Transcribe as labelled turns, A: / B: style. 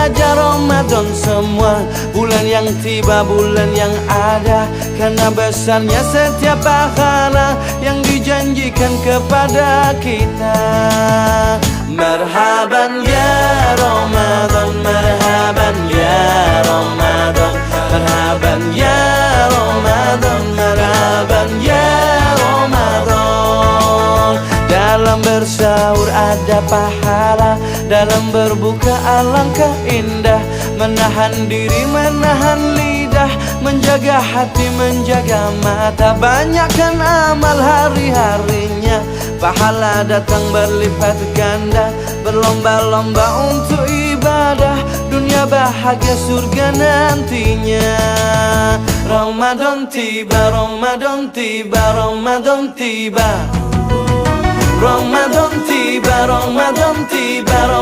A: saja Ramadan semua, bulan yang tiba, bulan yang ada, karena besarnya setiap pahala yang dijanjikan kepada kita. Marhaban ya Ramadan, marhaban ya Ramadan, marhaban ya Ramadan, marhaban ya Ramadan. Dalam bersahur ada pahala, dalam berbuka alangkah indah. Menahan diri, menahan lidah, menjaga hati, menjaga mata. Banyakkan amal hari-harinya, pahala datang berlipat ganda. Berlomba-lomba untuk ibadah, dunia bahagia surga nantinya. Ramadan tiba, Ramadan tiba, Ramadan tiba, Ramadan tiba, Ramadan tiba.